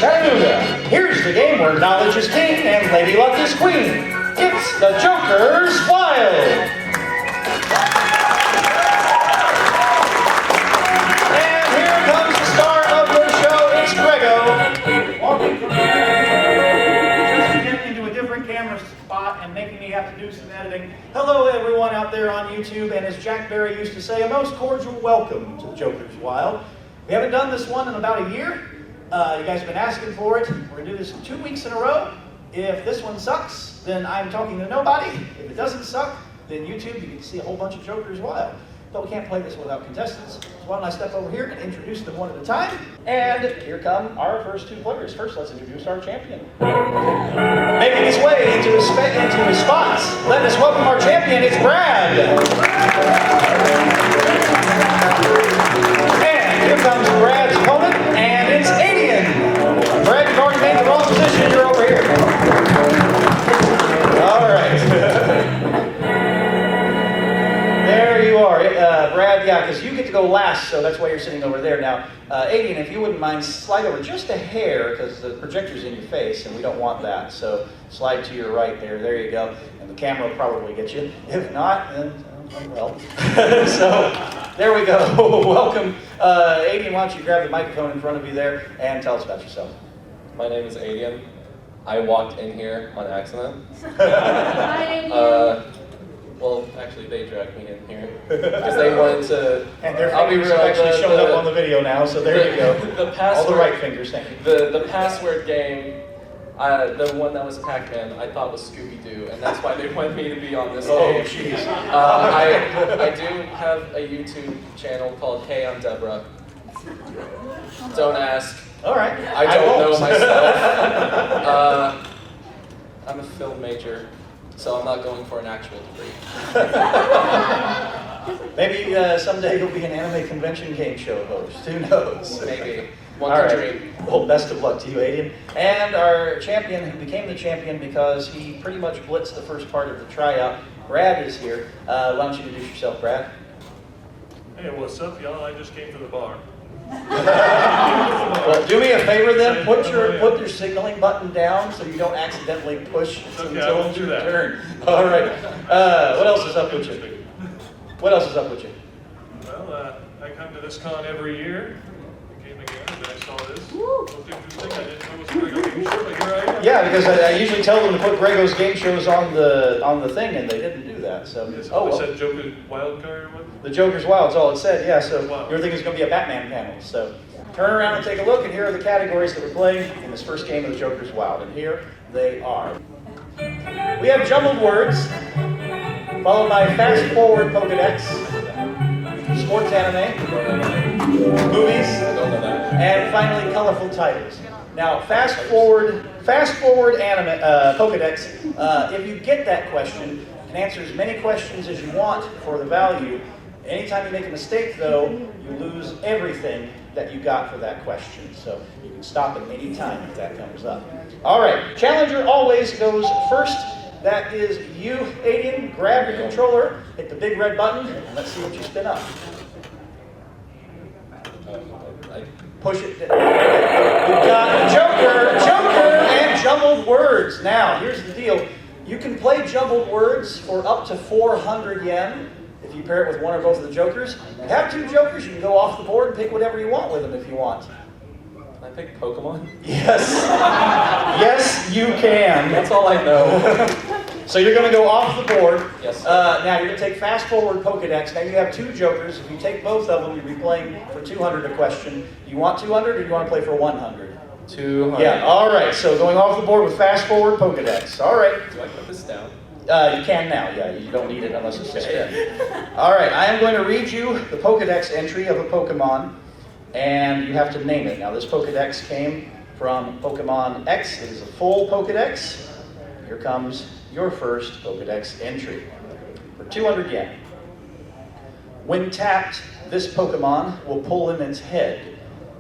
Chattanooga. Here's the game where knowledge is king and lady luck is queen. It's the Joker's Wild. And here comes the star of the show. It's Grego. Just getting into a different camera spot and making me have to do some editing. Hello everyone out there on YouTube, and as Jack Barry used to say, a most cordial welcome to the Joker's Wild. We haven't done this one in about a year. You guys have been asking for it. We're going to do this 2 weeks in a row. If this one sucks, then I'm talking to nobody. If it doesn't suck, then YouTube, you can see a whole bunch of Joker's Wild. But we can't play this without contestants. So why don't I step over here and introduce them one at a time. And here come our first two players. First, let's introduce our champion. Making his way into his spots, let us welcome our champion. It's Brad. And here comes Brad's opponent, and it's Adian. Brad, you've already made the wrong position. You're over here. All right. There you are. Brad, yeah, because you get to go last, so that's why you're sitting over there. Now, Adian, if you wouldn't mind, slide over just a hair, because the projector's in your face, and we don't want that. So slide to your right there. There you go. And the camera will probably get you. If not, then, well. So, there we go. Welcome. Adian, why don't you grab the microphone in front of you there, and tell us about yourself. My name is Adian. I walked in here on accident. Hi, Adian. Well, actually, they dragged me in here because they wanted to. And their fingers have actually shown up on the video now, so there you go. The password, all the right fingers, thank you. The password game, the one that was Pac-Man, I thought was Scooby-Doo, and that's why they wanted me to be on this game. Jeez. I do have a YouTube channel called Hey, I'm Deborah. Don't ask. All right. I don't know myself. I'm a film major, so I'm not going for an actual degree. Maybe someday you'll be an anime convention game show host. Who knows? Maybe. One can dream. Well, best of luck to you, Adian. And our champion, who became the champion because he pretty much blitzed the first part of the tryout, Brad is here. Why don't you introduce yourself, Brad? Hey, what's up, y'all? I just came to the bar. Well, do me a favor then. Put your signaling button down so you don't accidentally push until it's your turn. All right. What else is up with you? What else is up with you? Well, I come to this con every year. I came again, and I saw this. Looked interesting. I didn't know it was a Grego game show, but here I am. Yeah, because I usually tell them to put Grego's game shows on the thing, and they didn't do that. So, Yes, oh well. It said Joker's Wild card or what? The Joker's Wild is all it said, yeah, so Wow. your thing is going to be a Batman panel. So turn around and take a look, and here are the categories that we're playing in this first game of the Joker's Wild. And here they are. We have jumbled words, followed by fast-forward Pokedex, sports anime, movies, and finally colorful titles. Now, fast-forward anime Pokedex, if you get that question and answer as many questions as you want for the value, anytime you make a mistake, though, you lose everything that you got for that question. So you can stop at any time if that comes up. All right, challenger always goes first. That is you, Adian. Grab your controller, hit the big red button, and let's see what you spin up. Push it. You've got Joker, and jumbled words. Now, here's the deal. You can play jumbled words for up to 400 yen. If you pair it with one or both of the Jokers. If you have two Jokers, you can go off the board and pick whatever you want with them if you want. Can I pick Pokemon? Yes. Yes, you can. That's all I know. So you're going to go off the board. Yes. Now you're going to take fast forward Pokedex. Now you have two Jokers. If you take both of them, you'll be playing for 200 a question. Do you want 200 or do you want to play for 100? 200. Yeah, all right. So going off the board with fast forward Pokedex. All right. Do I put this down? You can now, yeah. You don't need it unless it's there. All right, I am going to read you the Pokedex entry of a Pokemon, and you have to name it. Now, this Pokedex came from Pokemon X. It is a full Pokedex. Here comes your first Pokedex entry for 200 yen. When tapped, this Pokemon will pull in its head,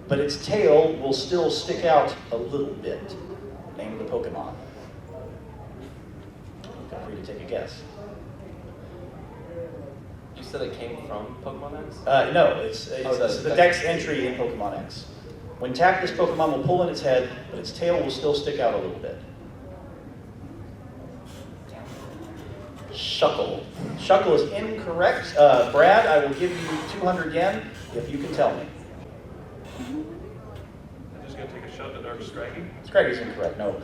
but its tail will still stick out a little bit. Name of the Pokemon. Feel free to take a guess. You said it came from Pokemon X? No, it's the Dex entry in Pokemon X. When tapped, this Pokemon will pull in its head, but its tail will still stick out a little bit. Shuckle. Shuckle is incorrect. Brad, I will give you 200 yen if you can tell me. I'm just gonna take a shot at our Scraggy. Scraggy's incorrect, no.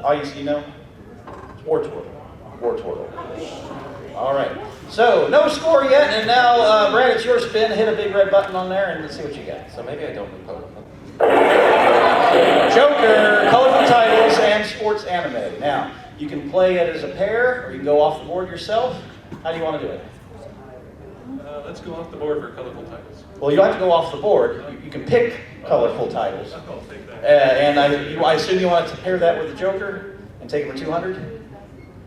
Audience, do you know? Wartortle. Wartortle. All right. So, no score yet, and now, Brad, it's your spin. Hit a big red button on there and let's see what you get. So maybe I don't know Pokemon. Joker, colorful titles, and sports anime. Now, you can play it as a pair, or you can go off the board yourself. How do you want to do it? Let's go off the board for colorful titles. Well, you don't have to go off the board. You can pick colorful titles. I'll take that. And I assume you want to pair that with the Joker and take it for 200?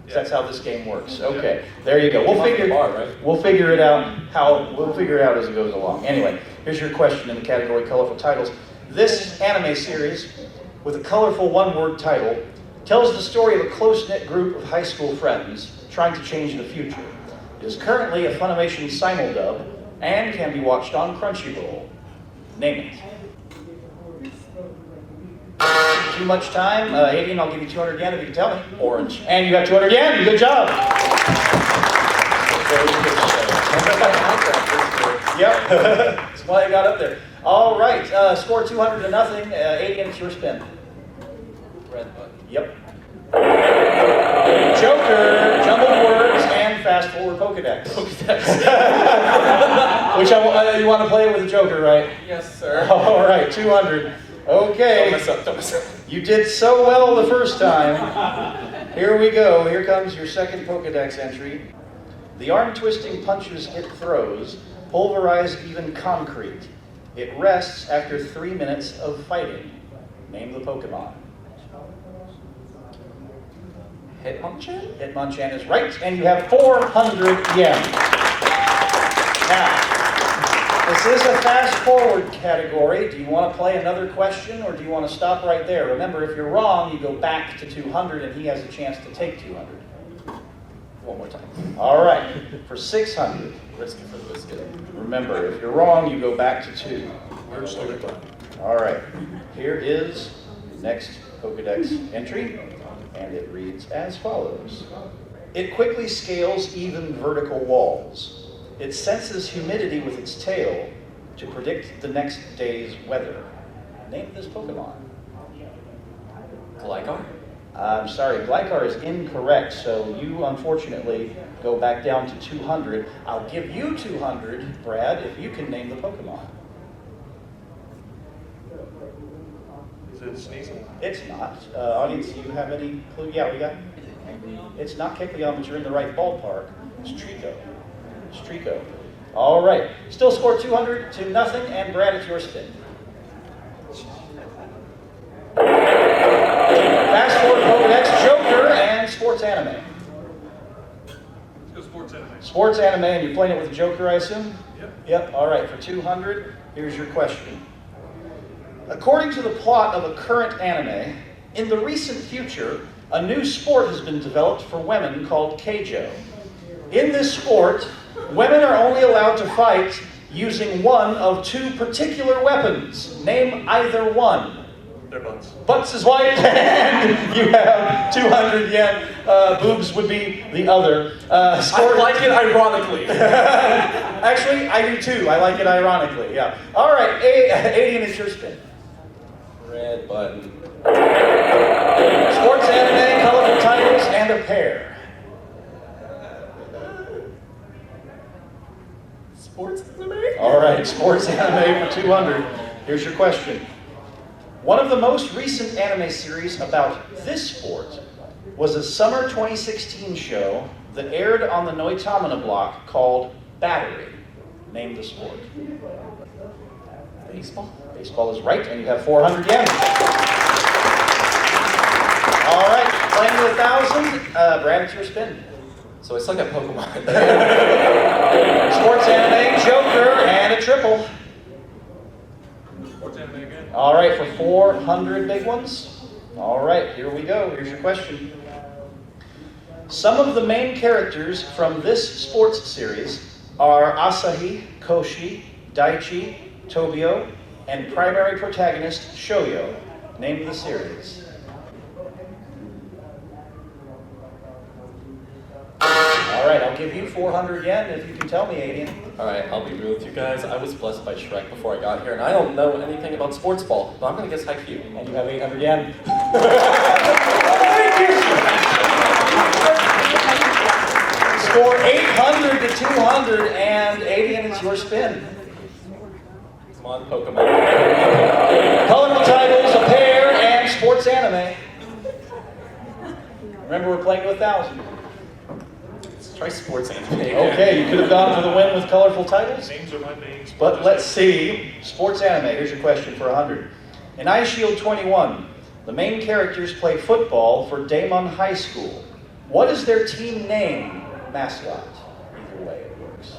That's how this game works. Okay, there you go. We'll figure it out. We'll figure it out as it goes along. Anyway, here's your question in the category colorful titles. This anime series, with a colorful one-word title, tells the story of a close-knit group of high school friends trying to change the future. It is currently a Funimation simuldub and can be watched on Crunchyroll. Name it. Too much time. Aiden, I'll give you 200 yen if you can tell me. Orange. And you got 200 yen. Good job. Yep. That's why I got up there. All right. Score 200 to nothing. Aiden, it's your spin. Red button. Yep. Joker, jumbled words, and fast forward Pokedex. Which you want to play with the Joker, right? Yes, sir. All right, 200. Okay. Don't mess up. You did so well the first time. Here we go. Here comes your second Pokedex entry. The arm-twisting punches it throws pulverize even concrete. It rests after 3 minutes of fighting. Name the Pokemon. Hitmonchan? Hitmonchan is right, and you have 400 yen. Now, this is a fast-forward category. Do you want to play another question, or do you want to stop right there? Remember, if you're wrong, you go back to 200, and he has a chance to take 200. One more time. All right, for 600. Risk it for the biscuit. Remember, if you're wrong, you go back to 2. Absolutely. All right, here is the next Pokedex entry, and it reads as follows. It quickly scales even vertical walls. It senses humidity with its tail to predict the next day's weather. Name this Pokemon. Gligar? I'm sorry, Gligar is incorrect, so you unfortunately go back down to 200. I'll give you 200, Brad, if you can name the Pokemon. Is it Sneasel? It's not. Audience, do you have any clue? Yeah, we got. It's not Kecleon, but you're in the right ballpark. It's Trico. It's Trico. All right. Still score 200 to nothing, and Brad, it's your spin. Fast forward Pokedex, Joker, and sports anime. Let's go sports anime. Sports anime, and you're playing it with the Joker, I assume? Yep. Yep. All right. For 200, here's your question. According to the plot of a current anime, in the recent future, a new sport has been developed for women called Keijo. In this sport, women are only allowed to fight using one of 2 particular weapons. Name either one. Their butts. Butts is white, and you have 200 yen. Boobs would be the other. I like it ironically. Actually, I do too. I like it ironically, yeah. All right, Aiden, it's your spin. Red button. Sports anime, colorful titles, and a pair. Sports anime? All right, sports anime for 200. Here's your question. One of the most recent anime series about this sport was a summer 2016 show that aired on the Noitamina block called Battery. Name the sport. Baseball? Baseball is right, and you have 400 yen. All right, playing with 1,000. Brad, it's your spin. So it's like a Pokemon. Sports anime, Joker, and a triple. Sports anime again. All right, for 400 big ones. All right, here we go. Here's your question. Some of the main characters from this sports series are Asahi, Koshi, Daichi, Tobio, and primary protagonist Shoyo. Name the series. All right, I'll give you 400 yen if you can tell me, Aiden. Alright, I'll be real with you guys. I was blessed by Shrek before I got here, and I don't know anything about sports ball, but I'm gonna guess Haikyuu. And you have 800 yen. Thank you. Score 800 to 200, and Aiden, it's your spin. Come on, Pokemon. Colorful titles, a pair, and sports anime. Remember, we're playing to 1,000. Let's try sports anime. Okay, you could have gone for the win with colorful titles. Names are my names. But let's see. Sports anime. Here's your question for 100. In Ice Shield 21, the main characters play football for Daemon High School. What is their team name, mascot? Either way it works.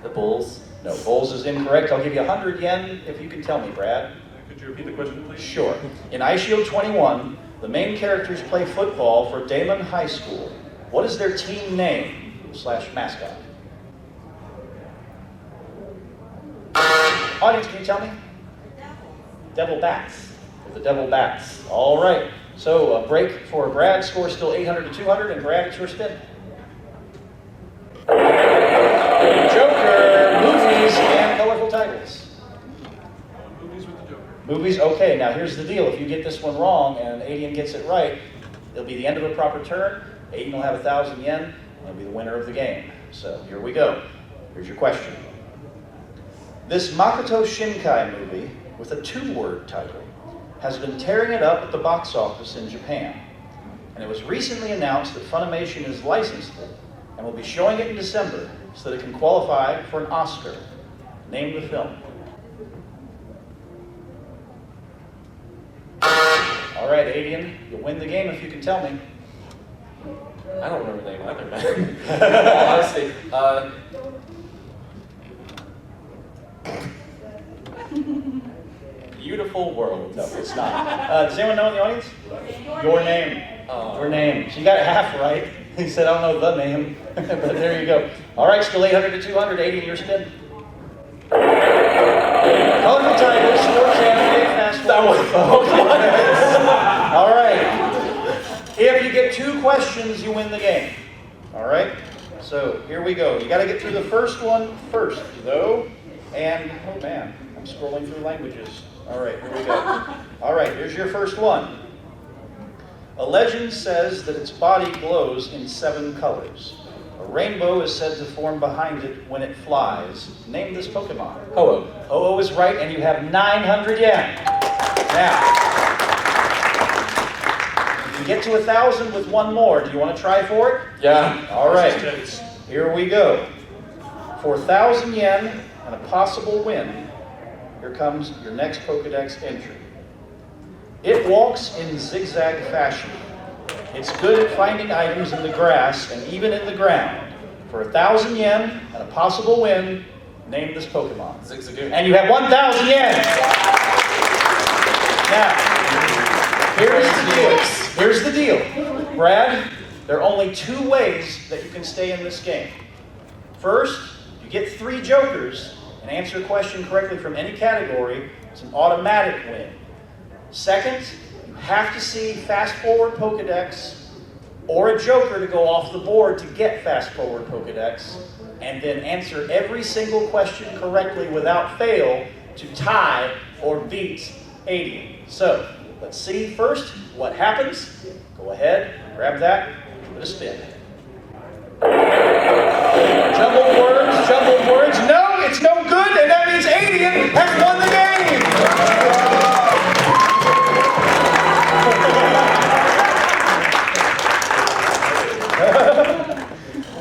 The Bulls. No, Bulls is incorrect. I'll give you 100 yen if you can tell me, Brad. Could you repeat the question, please? Sure. In Ice Shield 21, the main characters play football for Daemon High School. What is their team name / mascot? Audience, can you tell me? Devil Bats. The Devil Bats. All right. So a break for Brad. Score still 800 to 200, and Brad, it's your spin. Joker, movies, and colorful titles. Movies with the Joker. Movies, okay, now here's the deal. If you get this one wrong and Aiden gets it right, it'll be the end of a proper turn. Aiden will have 1,000 yen, and he'll be the winner of the game. So here we go. Here's your question. This Makoto Shinkai movie, with a 2-word title, has been tearing it up at the box office in Japan. And it was recently announced that Funimation has licensed it and will be showing it in December so that it can qualify for an Oscar. Name the film. All right, Aiden, you'll win the game if you can tell me. I don't remember the name either, man. Honestly, Beautiful World. No, it's not. Does anyone know in the audience? Your name. Oh. Your name. She got it half right. He said, I don't know the name. But there you go. All right, still 800 to 200. Aiden, your spin. Colorful titles, sports anime, fast forward. All right. If you get 2 questions, you win the game. All right? So here we go. You got to get through the first one first, though. And, oh man, I'm scrolling through languages. All right, here we go. All right, here's your first one. A legend says that its body glows in 7 colors. A rainbow is said to form behind it when it flies. Name this Pokemon. Ho-Oh. Ho-Oh is right, and you have 900 yen. Now, you can get to 1,000 with 1 more. Do you want to try for it? Yeah. All This is right, tense. here we go. For 1,000 yen and a possible win, here comes your next Pokedex entry. It walks in zigzag fashion. It's good at finding items in the grass and even in the ground. For 1,000 yen and a possible win, name this Pokemon. Zigzagoon. And you have 1,000 yen. Now, here's the deal. Brad, there are only 2 ways that you can stay in this game. First, you get 3 jokers and answer a question correctly from any category. It's an automatic win. Second, you have to see Fast Forward Pokedex or a joker to go off the board to get Fast Forward Pokedex, and then answer every single question correctly without fail to tie or beat 80. So, let's see first what happens. Go ahead, grab that, give it a spin. Jumbled words. No, it's no good, and that means Adian has won the game.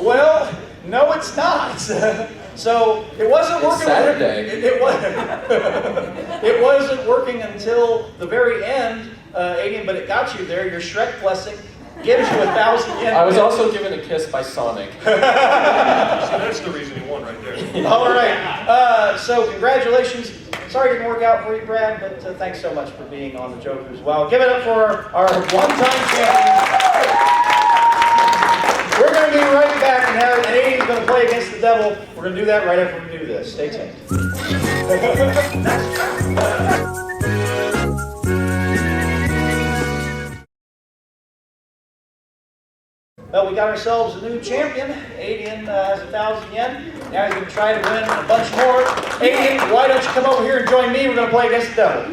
Well, no, it's not. So it wasn't working. Saturday. It wasn't working until the very end, Adian, but it got you there. Your Shrek blessing gives you 1,000 yen. I was also given a kiss by Sonic. So that's the reason he won right there. All right. So congratulations. Sorry it didn't work out for you, Brad, but thanks so much for being on the Jokers. Well, give it up for our one-time champion. We're going to be right back, and now Aiden's going to play against the devil. We're going to do that right after we do this. Stay tuned. Well, we got ourselves a new champion. Aiden has 1,000 yen. Now he's going to try to win a bunch more. Aiden, why don't you come over here and join me? We're going to play against the devil.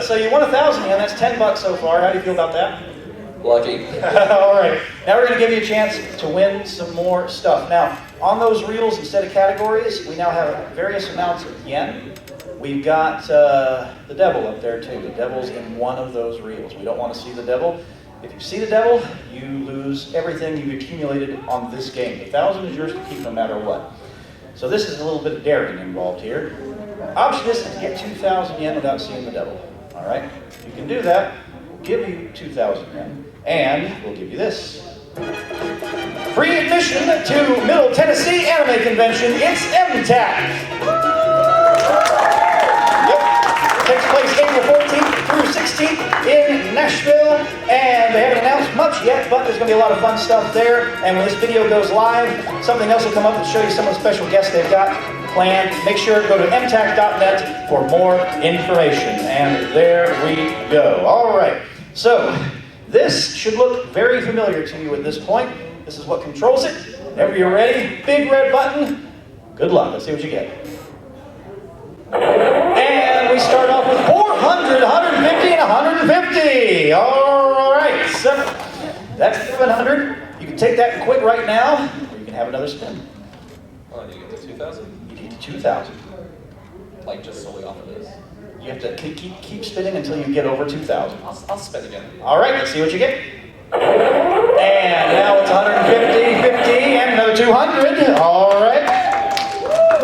So you won 1,000 yen. That's 10 bucks so far. How do you feel about that? Lucky. All right. Now we're going to give you a chance to win some more stuff. Now, on those reels, instead of categories, we now have various amounts of yen. We've got the devil up there too. The devil's in one of those reels. We don't want to see the devil. If you see the devil, you lose everything you've accumulated on this game. The 1,000 is yours to keep no matter what. So this is a little bit of daring involved here. Option is to get 2,000 yen without seeing the devil. All right? If you can do that, we'll give you 2,000 yen. And we'll give you this. Free admission to Middle Tennessee Anime Convention. It's MTAC. Yep. It takes place April 14th through 16th in Nashville. And they haven't announced much yet, but there's going to be a lot of fun stuff there. And when this video goes live, something else will come up and show you some of the special guests they've got planned. Make sure to go to mtac.net for more information. And there we go. All right. So, this should look very familiar to you at this point. This is what controls it. Whenever you're ready, big red button. Good luck. Let's see what you get. And we start off with 400, 150, and 150. All right. So that's 700. You can take that and quit right now, or you can have another spin. Oh, you get to 2,000? You need 2,000. Like just solely off of this? You have to keep spinning until you get over 2,000. I'll spin again. All right, let's see what you get. And now it's 150, 50, and another 200. All right.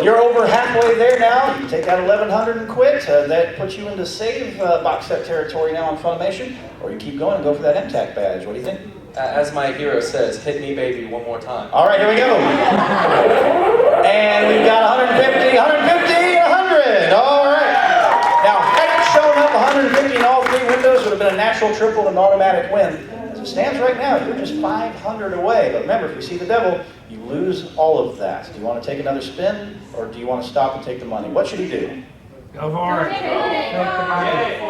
You're over halfway there now. You take that 1,100 and quit. That puts you into save box set territory now on Funimation. Or you keep going and go for that MTAC badge. What do you think? As my hero says, hit me baby one more time. All right, here we go. And we've got 150, 150, and 100. All right. Now, had it shown up 150 in all three windows, would have been a natural triple and automatic win. As it stands right now, you're just 500 away. But remember, if you see the devil, you lose all of that. Do you want to take another spin, or do you want to stop and take the money? What should he do? Go for it.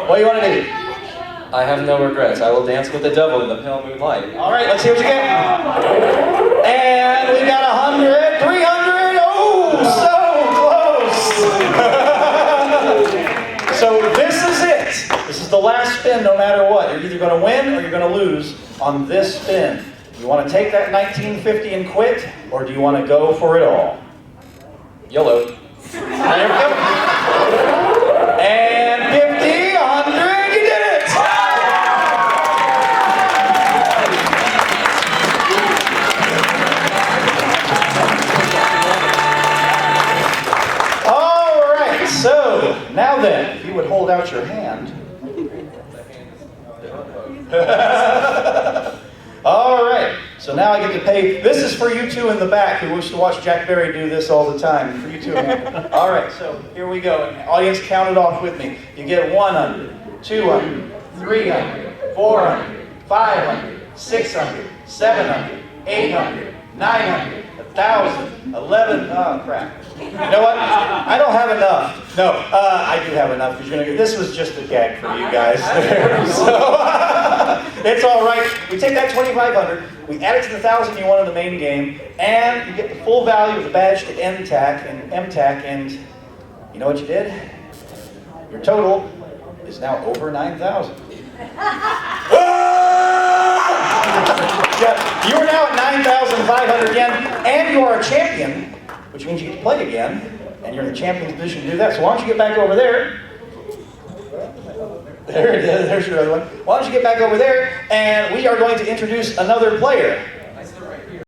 What do you want to do? I have no regrets. I will dance with the devil in the pale moonlight. All right, let's see what you get. And we got 100, 300. Oh, so close. So this is it. This is the last spin no matter what. You're either going to win or you're going to lose on this spin. Do you want to take that 1950 and quit, or do you want to go for it all? YOLO. There we go. And 50, 100, you did it! All right, so now then, if you would hold out your hand. All right, so now I get to pay. This is for you two in the back who wish to watch Jack Berry do this all the time. For you two. All right, so here we go. Audience, count it off with me. You get 100, 200, 300, 400, 500, 600, 700, 800, 900, 1,000, 11. Oh crap! You know what? I don't have enough. No, I do have enough. Because you're gonna. This was just a gag for you guys there. So it's all right. We take that 2,500. We add it to the 1,000 you won in the main game, and you get the full value of the badge to MTAC, and you know what you did? Your total is now over 9,000. Yeah, you are now at 9,500 yen, and you are a champion, which means you get to play again, and you're in the champion's position to do that. So why don't you get back over there? There it is. There's your other one. Why don't you get back over there, and we are going to introduce another player.